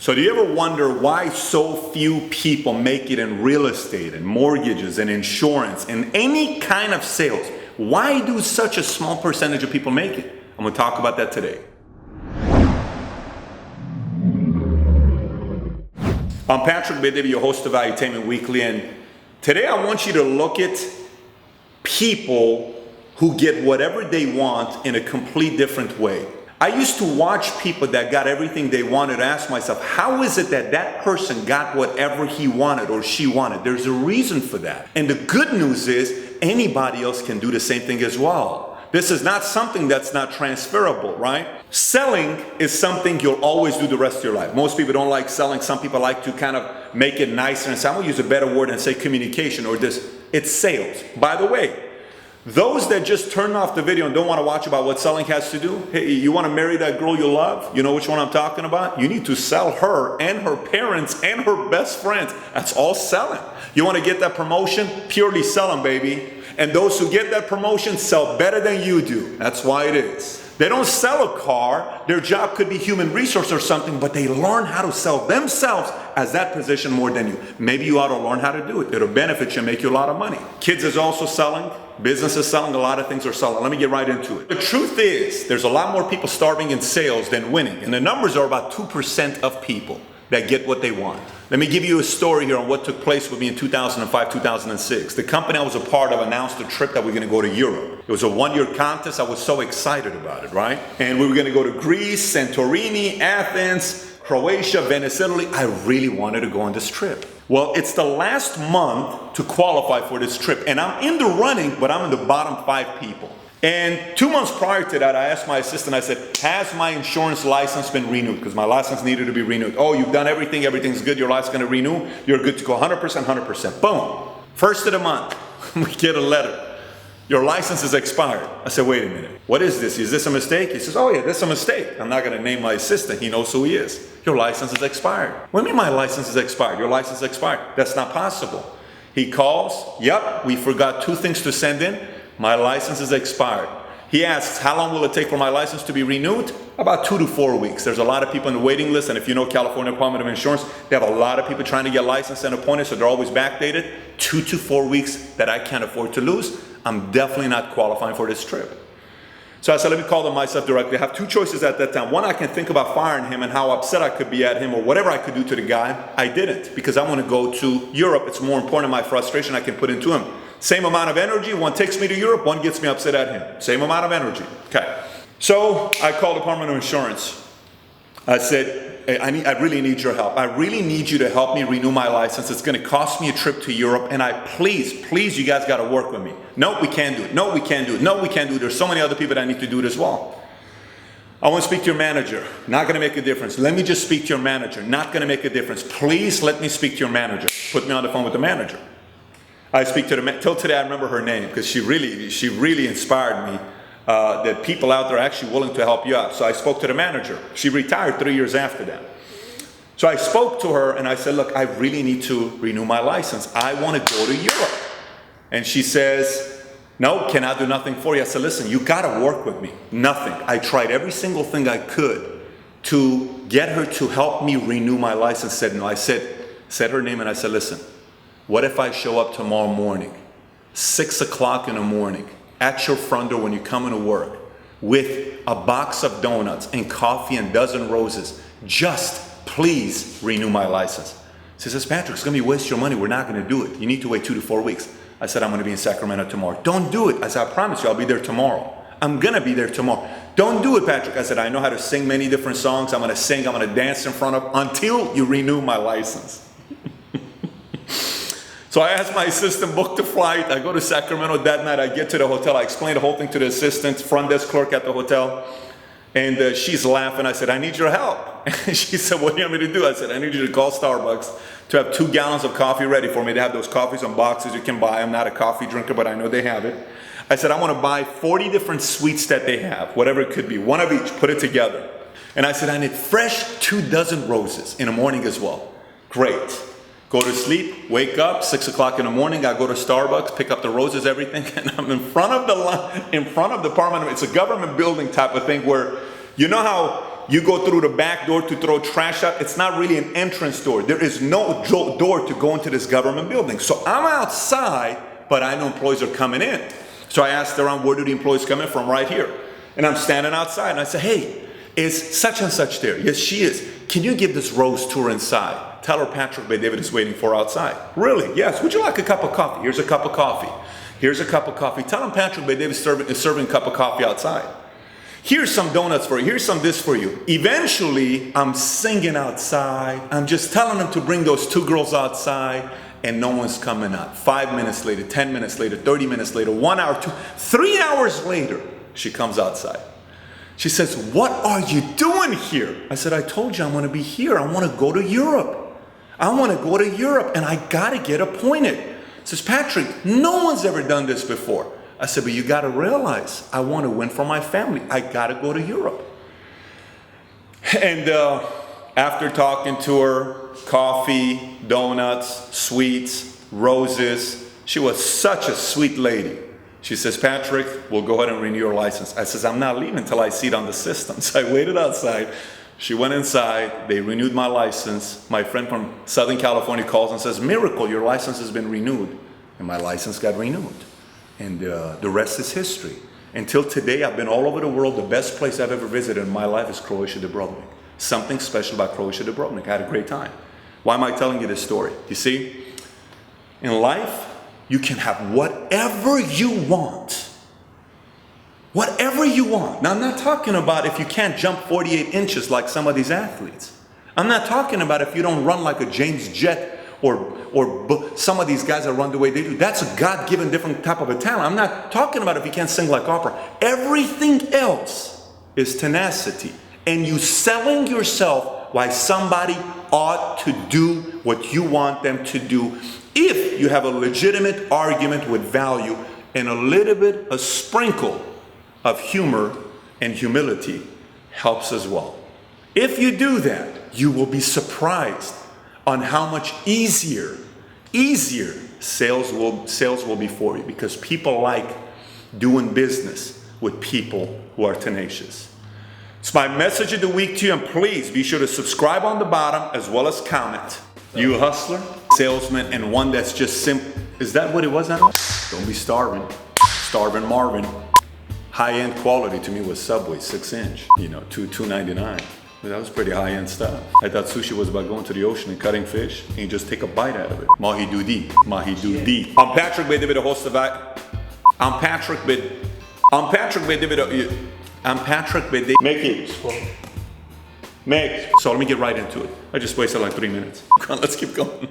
So do you ever wonder why so few people make it in real estate and mortgages and insurance and any kind of sales? Why do such a small percentage of people make it? I'm going to talk about that today. I'm Patrick Bedivy, your host of Valuetainment Weekly, and today I want you to look at people who get whatever they want in a complete different way. I used to watch people that got everything they wanted and ask myself, how is it that that person got whatever he wanted or she wanted? There's a reason for that. And the good news is anybody else can do the same thing as well. This is not something that's not transferable, right? Selling is something you'll always do the rest of your life. Most people don't like selling. Some people like to kind of make it nicer and say, I'm going to use a better word and say communication or this. It's sales. By the way, those that just turn off the video and don't want to watch about what selling has to do, hey, you want to marry that girl you love? You know which one I'm talking about? You need to sell her and her parents and her best friends. That's all selling. You want to get that promotion? Purely selling, baby. And those who get that promotion sell better than you do. That's why it is. They don't sell a car. Their job could be human resource or something, but they learn how to sell themselves as that position more than you. Maybe you ought to learn how to do it. It'll benefit you and make you a lot of money. Kids is also selling. Business is selling. A lot of things are selling. Let me get right into it. The truth is, there's a lot more people starving in sales than winning. And the numbers are about 2% of people that get what they want. Let me give you a story here on what took place with me in 2005, 2006. The company I was a part of announced a trip that we're going to go to Europe. It was a one-year contest. I was so excited about it, right? And we were going to go to Greece, Santorini, Athens, Croatia, Venice, Italy. I really wanted to go on this trip. Well, it's the last month to qualify for this trip. And I'm in the running, but I'm in the bottom 5 people. And 2 months prior to that, I asked my assistant, I said, has my insurance license been renewed? Because my license needed to be renewed. Oh, you've done everything. Everything's good. Your license is going to renew. You're good to go. 100%, 100%. Boom. First of the month, we get a letter. Your license is expired. I said, wait a minute. What is this? Is this a mistake? He says, oh yeah, this is a mistake. I'm not going to name my assistant. He knows who he is. Your license is expired. What do you mean my license is expired? Your license is expired. That's not possible. He calls. Yep, we forgot 2 things to send in. My license is expired. He asks, how long will it take for my license to be renewed? About 2 to 4 weeks. There's a lot of people on the waiting list, and if you know California Department of Insurance, they have a lot of people trying to get licensed and appointed, so they're always backdated. 2 to 4 weeks that I can't afford to lose. I'm definitely not qualifying for this trip. So I said, let me call them myself directly. I have 2 choices at that time. One, I can think about firing him and how upset I could be at him or whatever I could do to the guy. I didn't, because I want to go to Europe. It's more important, my frustration I can put into him. Same amount of energy. One takes me to Europe, one gets me upset at him. Same amount of energy. Okay. So I called Department of Insurance. I said, hey, I really need your help. I really need you to help me renew my license. It's going to cost me a trip to Europe. And please, you guys got to work with me. No, we can't do it. No, we can't do it. No, we can't do it. There's so many other people that need to do it as well. I want to speak to your manager. Not going to make a difference. Let me just speak to your manager. Not going to make a difference. Please let me speak to your manager. Put me on the phone with the manager. I speak to the till today I remember her name because she really inspired me that people out there are actually willing to help you out. So I spoke to the manager. She retired 3 years after that. So I spoke to her and I said, look, I really need to renew my license. I want to go to Europe. And she says, no, cannot do nothing for you. I said, listen, you got to work with me. Nothing. I tried every single thing I could to get her to help me renew my license. Said no. I said her name and I said, listen, what if I show up tomorrow morning, 6 o'clock in the morning, at your front door when you come into work, with a box of donuts and coffee and dozen roses, just please renew my license. She says, Patrick, it's going to be waste your money. We're not going to do it. You need to wait 2 to 4 weeks. I said, I'm going to be in Sacramento tomorrow. Don't do it. I said, I promise you I'll be there tomorrow. I'm going to be there tomorrow. Don't do it, Patrick. I said, I know how to sing many different songs. I'm going to sing. I'm going to dance in front of until you renew my license. So I asked my assistant, book the flight. I go to Sacramento that night. I get to the hotel. I explain the whole thing to the assistant, front desk clerk at the hotel. And she's laughing. I said, I need your help. And she said, what do you want me to do? I said, I need you to call Starbucks to have 2 gallons of coffee ready for me. They have those coffees on boxes you can buy. I'm not a coffee drinker, but I know they have it. I said, I want to buy 40 different sweets that they have, whatever it could be. 1 of each, put it together. And I said, I need fresh 2 dozen roses in the morning as well. Great. Go to sleep, wake up, 6 o'clock in the morning, I go to Starbucks, pick up the roses, everything, and I'm in front of the Department of, it's a government building type of thing where, you know how You go through the back door to throw trash out. It's not really an entrance door. There is no door to go into this government building. So I'm outside, but I know employees are coming in. So I asked around, where do the employees come in from? Right here. And I'm standing outside and I say, hey, is such and such there? Yes, she is. Can you give this Rose tour inside? Tell her Patrick Bet-David is waiting for her outside. Really? Yes. Would you like a cup of coffee? Here's a cup of coffee. Here's a cup of coffee. Tell him Patrick Bet-David is serving a cup of coffee outside. Here's some donuts for you. Here's some this for you. Eventually, I'm singing outside. I'm just telling them to bring those two girls outside, and no one's coming out. 5 minutes later, 10 minutes later, 30 minutes later, 1 hour, 3 hours later, she comes outside. She says, what are you doing here? I said, I told you I'm going to be here. I want to go to Europe. I want to go to Europe, and I got to get appointed. She says, Patrick, no one's ever done this before. I said, but you got to realize, I want to win for my family. I got to go to Europe. And after talking to her, coffee, donuts, sweets, roses, she was such a sweet lady. She says, Patrick, we'll go ahead and renew your license. I says, I'm not leaving until I see it on the system. So I waited outside. She went inside. They renewed my license. My friend from Southern California calls and says, miracle, your license has been renewed. And my license got renewed. And the rest is history. Until today, I've been all over the world. The best place I've ever visited in my life is Croatia, Dubrovnik. Something special about Croatia, Dubrovnik. I had a great time. Why am I telling you this story? You see, in life, you can have whatever you want. Whatever you want. Now, I'm not talking about if you can't jump 48 inches like some of these athletes. I'm not talking about if you don't run like a James Jett or some of these guys that run the way they do. That's a God-given different type of a talent. I'm not talking about if you can't sing like opera. Everything else is tenacity. And you selling yourself why somebody ought to do what you want them to do if you have a legitimate argument with value and a little bit, a sprinkle of humor and humility helps as well. If you do that, you will be surprised on how much easier sales will be for you, because people like doing business with people who are tenacious. It's my message of the week to you, and please be sure to subscribe on the bottom as well as comment. You a hustler, salesman, and one that's just simple. Is that what it was? Don't be starving. Starving Marvin. High-end quality to me was Subway, 6-inch, $2.99. That was pretty high-end stuff. I thought sushi was about going to the ocean and cutting fish, and you just take a bite out of it. Mahi doodi, mahi doodi. I'm Patrick Bet-David, the host of I'm Patrick Bet-David. Make it. So let me get right into it. I just wasted like 3 minutes. Let's keep going.